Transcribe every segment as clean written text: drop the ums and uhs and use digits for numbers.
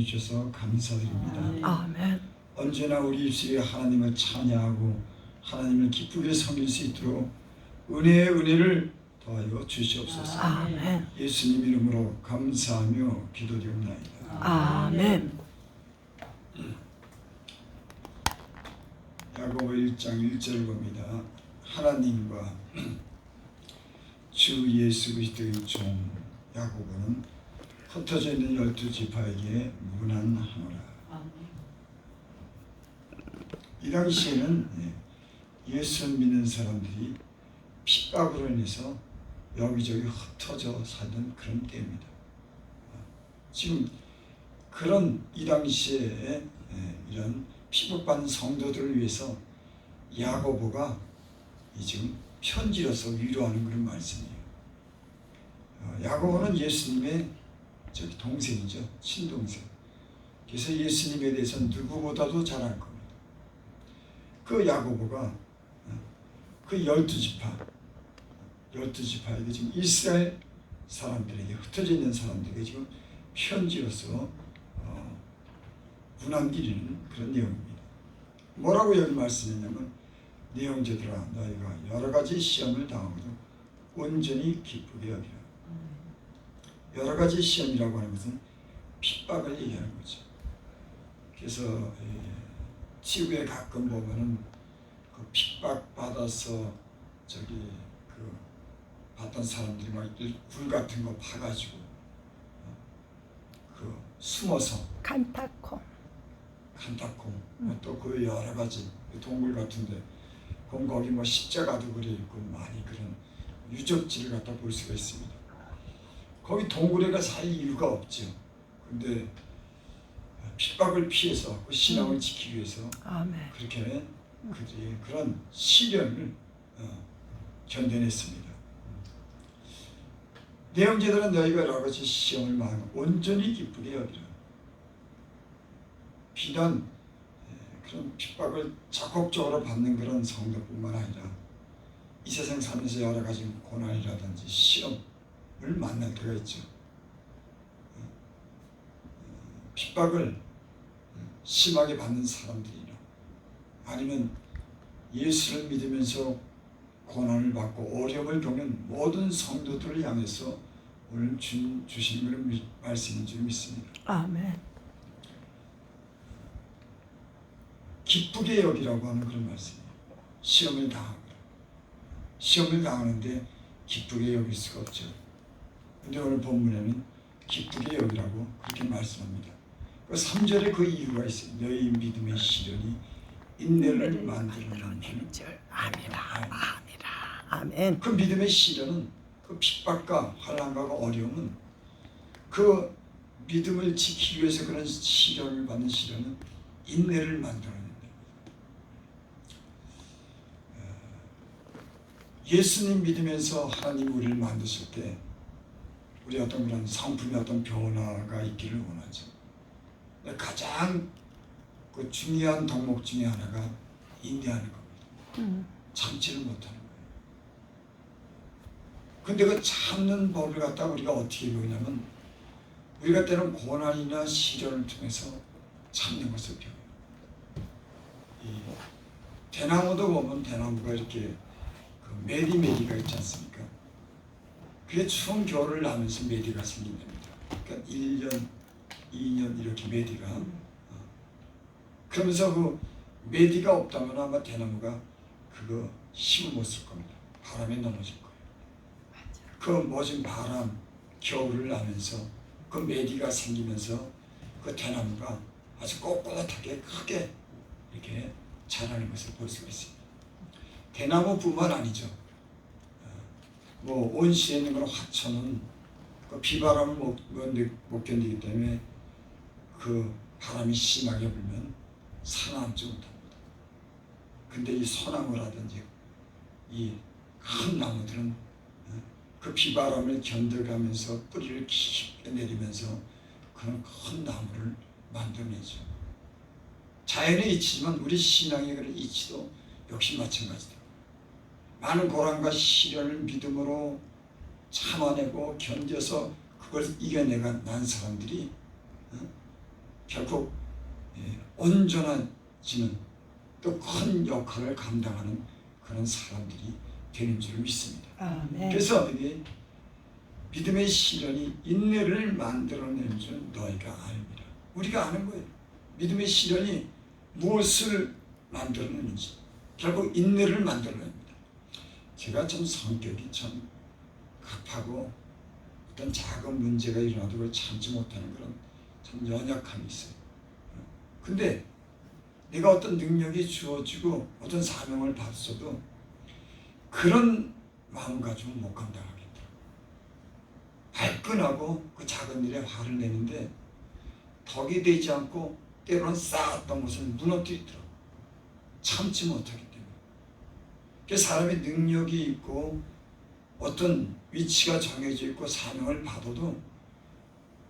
주셔서 감사드립니다. 아멘. 언제나 우리 입술에 하나님을 찬양하고 하나님을 기쁘게 섬길 수 있도록 은혜의 은혜를 더하여 주시옵소서. 아멘. 예수님 이름으로 감사하며 기도드립니다. 아멘. 야고보 1장 1절을 봅니다. 하나님과 주 예수 그리스도의 종 야고보는 흩어져 있는 12지파에게 문안하노라. 이 당시에는 예수를 믿는 사람들이 핍박으로 인해서 여기저기 흩어져 살던 그런 때입니다. 지금 그런 이 당시에 이런 핍박받는 성도들을 위해서 야고보가 지금 편지로서 위로하는 그런 말씀이에요. 야고보는 예수님의 동생이죠. 친동생. 그래서 예수님에 대해서 누구보다도 잘 알 겁니다. 그 야고보가 그 12지파에게 지금 이스라엘 사람들에게 흩어져 있는 사람들에게 지금 편지로서 문안기리는 그런 내용입니다. 뭐라고 여기 말씀했냐면 내 형제들아 너희가 여러 가지 시험을 당하고도 온전히 기쁘게 여기라. 여러 가지 시험이라고 하는 것은 핍박을 얘기하는 거죠. 그래서 지구에 가끔 보면은 그 핍박 받아서 봤던 사람들이 막 굴 같은 거 파가지고 숨어서 칸타콤 또 그 여러 가지 동굴 같은데 그럼 거기 뭐 십자가도 그려 있고 많이 그런 유적지를 갖다 볼 수가 있습니다. 거기 동굴에가 살 이유가 없죠. 근데 핍박을 피해서 그 신앙을 지키기 위해서 아멘. 그렇게 그런 시련을 견뎌냈습니다. 내 형제들은 너희가 여러 가지 시험을 마음 온전히 기쁘게 여기라. 비단 그런 핍박을 적극적으로 받는 그런 성도뿐만 아니라 이 세상 살면서 여러 가지 고난이라든지 시험을 만날 때가 있죠. 핍박을 심하게 받는 사람들이나 아니면 예수를 믿으면서 고난을 받고 어려움을 겪는 모든 성도들을 향해서 오늘 주시는 그런 말씀인 줄 믿습니다. 아멘. 기쁘게 여기라고 하는 그런 말씀이에요. 시험을 당하고 시험을 당하는데 기쁘게 여길 수가 없죠. 근데 오늘 본문에는 기쁘게 여기라고 그렇게 말씀합니다. 그 3절에 그 이유가 있어요. 너희 믿음의 시련이 인내를 만들어내는 줄 압니다. 아멘. 그 믿음의 시련은 그 핍박과 환난과 어려움은 그 믿음을 지키기 위해서 그런 시련을 받는 시련은 인내를 만들어낸다. 예수님 믿으면서 하나님 우리를 만드실 때 우리 어떤 그런 성품의 어떤 변화가 있기를 원하죠. 가장 그 중요한 덕목 중에 하나가 인내하는 겁니다. 참지를 못하는 거예요. 근데 그 참는 법을 갖다 우리가 어떻게 배우냐면 우리가 때는 고난이나 시련을 통해서 참는 것을 배워요. 이 대나무도 보면 대나무가 이렇게 그 메디가 있지 않습니까? 그게 추운 겨울을 나면서 메디가 생긴답니다. 그러니까 1년, 2년 이렇게 메디가 그러면서 그 메디가 없다면 아마 대나무가 그거 힘을 못 쓸 겁니다. 바람에 넘어질 거예요. 그 모진 바람, 겨울을 나면서 그 메디가 생기면서 그 대나무가 아주 꼿꼿하게 크게 이렇게 자라는 것을 볼 수가 있습니다. 대나무뿐만 아니죠. 뭐 온실에 있는 그런 화초는 그 비바람을 못 견디기 때문에 그 바람이 심하게 불면 살아남지 못합니다. 근데 이 소나무라든지 이 큰 나무들은 그 비바람을 견뎌가면서 뿌리를 깊게 내리면서 그런 큰 나무를 만들어내죠. 자연의 이치지만 우리 신앙의 그런 이치도 역시 마찬가지다. 많은 고난과 시련을 믿음으로 참아내고 견뎌서 그걸 이겨내가 난 사람들이 결국 온전해지는 또 큰 역할을 감당하는 그런 사람들이 되는 줄 믿습니다. 아멘. 그래서 이게 믿음의 시련이 인내를 만들어내는 줄 너희가 알미라. 우리가 아는 거예요. 믿음의 시련이 무엇을 만들어내는지 결국 인내를 만들어냅니다. 제가 참 성격이 참 급하고 어떤 작은 문제가 일어나도 그걸 참지 못하는 그런 참 연약함이 있어요. 근데 내가 어떤 능력이 주어지고 어떤 사명을 받았어도 그런 마음 가지고 못 감당하겠더라고요. 발끈하고 그 작은 일에 화를 내는데 덕이 되지 않고 때로는 쌓았던 것을 무너뜨리더라고요. 참지 못하기 때문에. 그래서 사람이 능력이 있고 어떤 위치가 정해져 있고 사명을 받아도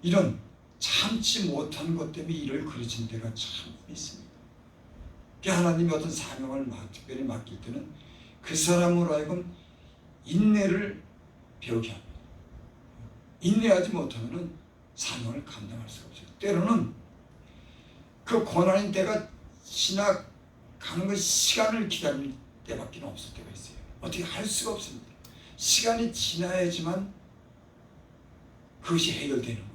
이런 참지 못하는 것 때문에 일을 그르친 데가 참 있습니다. 하나님이 어떤 사명을 특별히 맡길 때는 그 사람으로 하여금 인내를 배우게 합니다. 인내하지 못하면 사명을 감당할 수가 없어요. 때로는 그 고난의 때가 지나가는 그 시간을 기다릴 때밖에 없을 때가 있어요. 어떻게 할 수가 없습니다. 시간이 지나야지만 그것이 해결되는 거예요.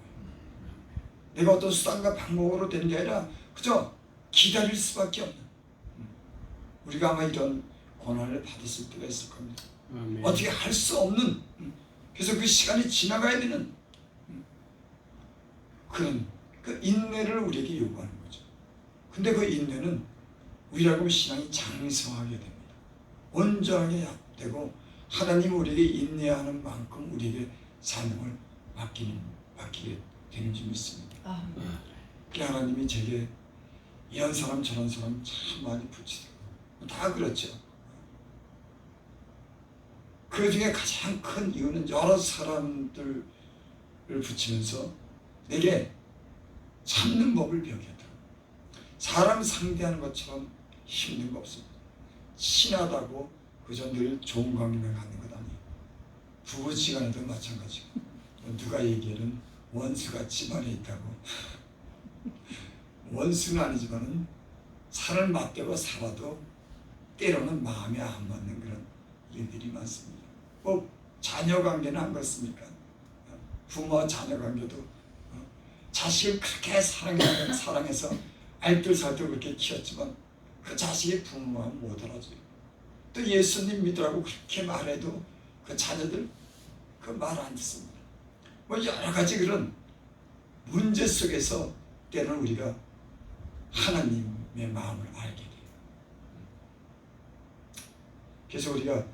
내가 어떤 수단과 방법으로 되는 게 아니라 그저 기다릴 수밖에 없는. 우리가 아마 이런 고난을 받았을 때가 있을 겁니다. 아멘. 어떻게 할 수 없는, 그래서 그 시간이 지나가야 되는 그런 그 인내를 우리에게 요구하는 거죠. 근데 그 인내는 우리라고 신앙이 장성하게 됩니다. 온전하게 되고 하나님이 우리에게 인내하는 만큼 우리에게 사명을 맡기게 되는 줄 믿습니다. 아멘. 하나님이 제게 이런 사람 저런 사람 참 많이 붙이더라고요. 다 그렇죠. 그 중에 가장 큰 이유는 여러 사람들을 붙이면서 내게 참는 법을 배우게 하더라고요. 사람 상대하는 것처럼 힘든 거 없습니다. 친하다고 그저 늘 좋은 관계를 갖는 것 아니에요. 부부지간에도 마찬가지고 누가 얘기하는 원수가 집안에 있다고 원수는 아니지만은 살을 맞대고 살아도 때로는 마음에 안 맞는 그런 일들이 많습니다. 뭐 자녀 관계는 안 그렇습니까? 부모와 자녀 관계도 자식을 그렇게 사랑해서 알뜰살뜰 그렇게 키웠지만 그 자식이 부모와 못 알아줘요. 또 예수님 믿으라고 그렇게 말해도 그 자녀들 그 말 안 듣습니다. 뭐 여러 가지 그런 문제 속에서 때로는 우리가 하나님의 마음을 알게 돼요. 그래서 우리가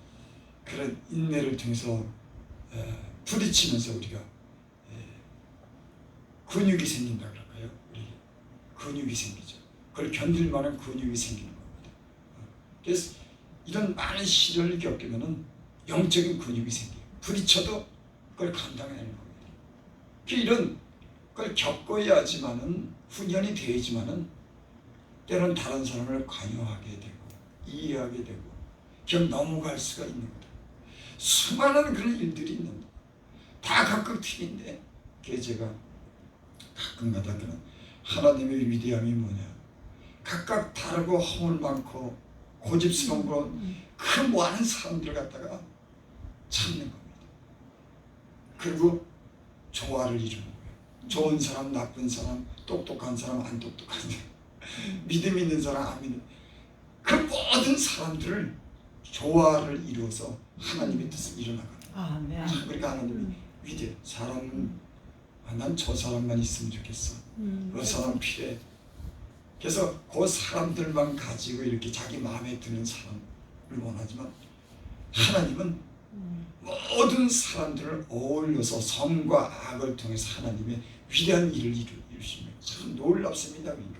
그런 인내를 통해서 부딪히면서 우리가 근육이 생긴다 그럴까요? 우리 근육이 생기죠. 그걸 견딜 만한 근육이 생기는 겁니다. 그래서 이런 많은 시련을 겪으면은 영적인 근육이 생겨요. 부딪혀도 그걸 감당해내는 겁니다. 이런 걸 겪어야지만은 훈련이 되어야지만은 때로는 다른 사람을 관여하게 되고 이해하게 되고 그냥 넘어갈 수가 있는 거다. 수많은 그런 일들이 있는데 다 각각 틀린데 그게 제가 가끔가다 그는 하나님의 위대함이 뭐냐, 각각 다르고 허물 많고 고집스러운 그 많은 사람들 갖다가 찾는 겁니다. 그리고 조화를 이루는 거예요. 좋은 사람, 나쁜 사람, 똑똑한 사람, 안 똑똑한 사람, 믿음 있는 사람, 안 믿는, 그 모든 사람들을 조화를 이루어서 하나님의 뜻을 이뤄나가는 거예요. 아멘. 그러니까 하나님이 위대해. 사람은 난 저 사람만 있으면 좋겠어. 그 사람 필요해. 그래서 그 사람들만 가지고 이렇게 자기 마음에 드는 사람을 원하지만 하나님은 모든 사람들을 어울려서 선과 악을 통해서 하나님의 위대한 일을 이루시면 참 놀랍습니다. 그러니까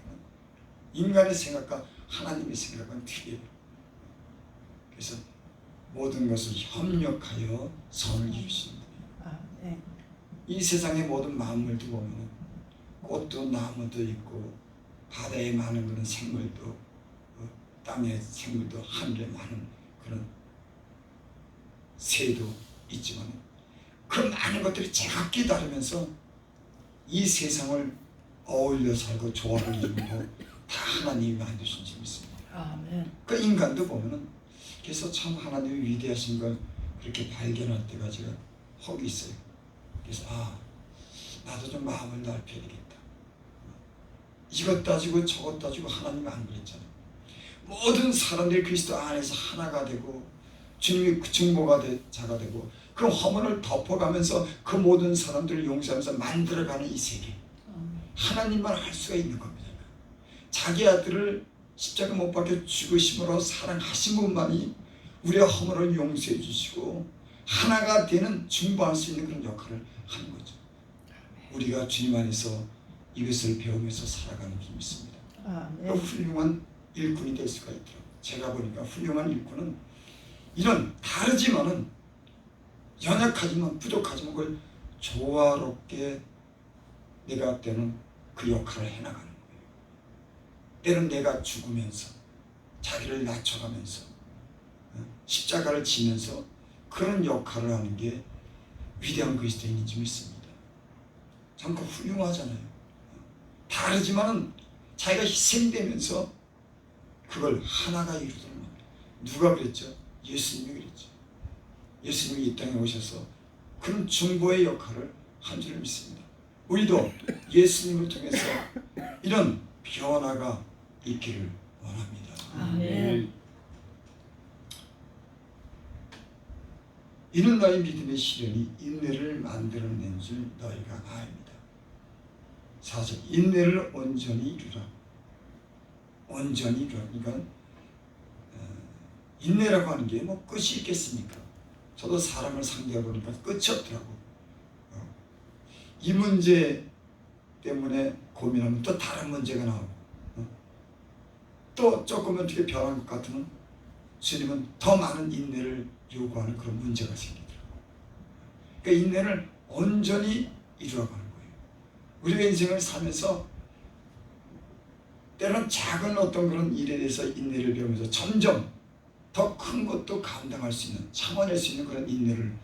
인간의 생각과 하나님의 생각은 틀려요. 그래서 모든 것을 협력하여 선을 이루시는 거예요. 아멘. 이 세상의 모든 만물도 보면 꽃도 나무도 있고 바다에 많은 그런 생물도 땅의 생물도 하늘에 많은 그런 새도 있지만 그 많은 것들이 제각기 다르면서 이 세상을 어울려 살고 조화를 이루는 거 다 하나님이 만드신 줄 믿습니다. 아멘. 그 인간도 보면은 그래서 참 하나님의 위대하신 걸 그렇게 발견할 때가 제가 혹이 있어요. 그래서 나도 좀 마음을 넓혀야 되겠다. 이것 따지고 저것 따지고 하나님이 안 그랬잖아요. 모든 사람들이 그리스도 안에서 하나가 되고 주님이 증거가 자가 되고 그 허물을 덮어가면서 그 모든 사람들을 용서하면서 만들어가는 이 세계, 하나님만 할 수가 있는 겁니다. 자기 아들을 십자가 못 박혀 죽으심으로 사랑하신 분만이 우리의 허물을 용서해 주시고 하나가 되는 중보할 수 있는 그런 역할을 하는 거죠. 우리가 주님 안에서 이것을 배우면서 살아가는 줄 믿습니다. 아멘. 훌륭한 일꾼이 될 수가 있더라고요. 제가 보니까 훌륭한 일꾼은 이런 다르지만은 연약하지만 부족하지만 그걸 조화롭게 내가 때는 그 역할을 해나가는 거예요. 때는 내가 죽으면서 자기를 낮춰가면서 십자가를 지면서 그런 역할을 하는 게 위대한 그리스도인인지 믿습니다. 참 그 훌륭하잖아요. 다르지만은 자기가 희생되면서 그걸 하나가 이루도록 합니다. 누가 그랬죠? 예수님이 그랬죠. 예수님이 이 땅에 오셔서 그런 중보의 역할을 한 줄 믿습니다. 우리도 예수님을 통해서 이런 변화가 있기를 원합니다. 아멘. 이는 너희 믿음의 시련이 인내를 만들어낸 줄 너희가 아입니다. 4절 인내를 온전히 이루라. 온전히 이루라. 그러니까 인내라고 하는 게 뭐 끝이 있겠습니까? 저도 사람을 상대하다 보니까 끝이 없더라고. 이 문제 때문에 고민하면 또 다른 문제가 나오고 또 조금 어떻게 변한 것 같으면 주님은 더 많은 인내를 요구하는 그런 문제가 생기더라고요. 그러니까 인내를 온전히 이루어가는 거예요. 우리가 인생을 살면서 때로는 작은 어떤 그런 일에 대해서 인내를 배우면서 점점 더 큰 것도 감당할 수 있는, 참아낼 수 있는 그런 인내를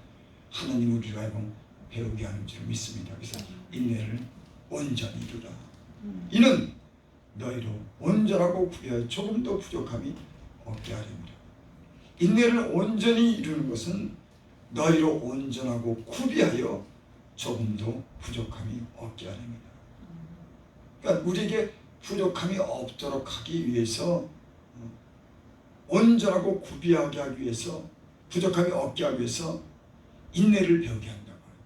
하나님 우리로 하여금 배우게 하는 줄 믿습니다. 그래서 인내를 온전히 이루라. 이는 너희로 온전하고 구비하여 조금도 부족함이 없게 하렵니다. 인내를 온전히 이루는 것은 너희로 온전하고 구비하여 조금도 부족함이 없게 하렵니다. 그러니까 우리에게 부족함이 없도록 하기 위해서 온전하고 구비하게 하기 위해서 부족함이 없게 하기 위해서 인내를 배우게 한다고 하는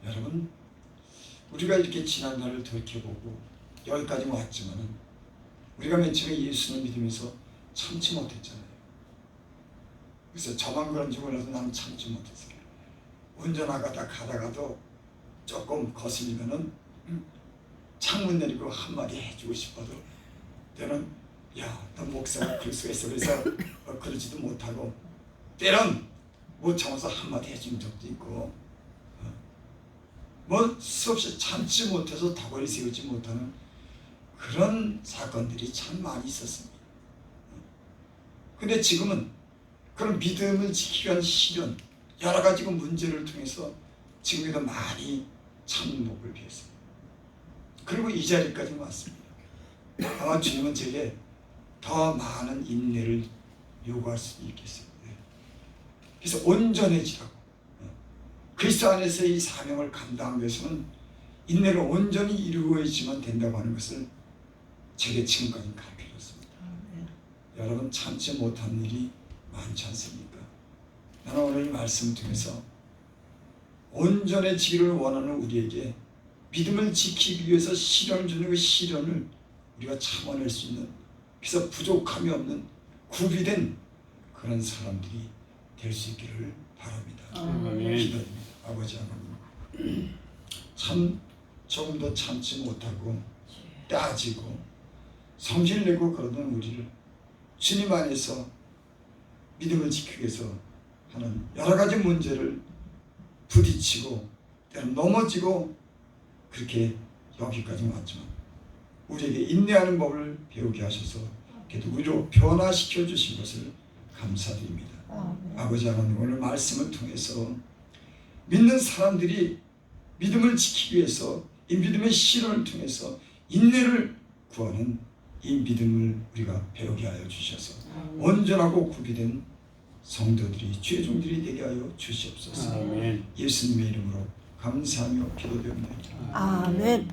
거예요. 여러분 우리가 이렇게 지난날을 돌이켜보고 여기까지 왔지만은 우리가 맨 처음에 예수를 믿으면서 참지 못했잖아요. 그래서 저만 그런 줄 몰라도 나는 참지 못했어요. 가다가도 조금 거슬리면은 창문 내리고 한마디 해주고 싶어도 때는 너 목사가 그럴 수가 있어. 그래서 그러지도 못하고 때론 못 참아서 한마디 해준 적도 있고 뭐 수없이 참지 못해서 덕을 세우지 못하는 그런 사건들이 참 많이 있었습니다. 근데 지금은 그런 믿음을 지키기 위한 시련 여러 가지 그 문제를 통해서 지금에도 많이 참는 법을 배웠습니다. 그리고 이 자리까지 왔습니다. 아마 주님은 제게 더 많은 인내를 요구할 수 있겠어요. 그래서 온전해지라고. 그리스도 안에서 이 사명을 감당하기 위해서는 인내를 온전히 이루어야지만 된다고 하는 것을 제게 지금까지 가르쳐줬습니다. 여러분 참지 못한 일이 많지 않습니까? 나는 오늘 이 말씀을 통해서 온전해지기를 원하는 우리에게 믿음을 지키기 위해서 시련을 주는 그 시련을 우리가 참아낼 수 있는, 그래서 부족함이 없는 구비된 그런 사람들이 될 수 있기를 바랍니다. 기도합니다. 아버지 하나님, 조금 더 참지 못하고 따지고 성질내고 그러던 우리를 주님 안에서 믿음을 지키기 위해서 하는 여러 가지 문제를 부딪히고 때론 넘어지고 그렇게 여기까지 왔지만 우리에게 인내하는 법을 배우게 하셔서 그래도 우리로 변화시켜 주신 것을 감사드립니다. 아버지 하나님, 오늘 말씀을 통해서 믿는 사람들이 믿음을 지키기 위해서 이 믿음의 시련을 통해서 인내를 구하는 이 믿음을 우리가 배우게 하여 주셔서 온전하고 구비된 성도들이 주의 종들이 되게 하여 주시옵소서. 아멘. 예수님의 이름으로 감사하며 기도드립니다. 아멘.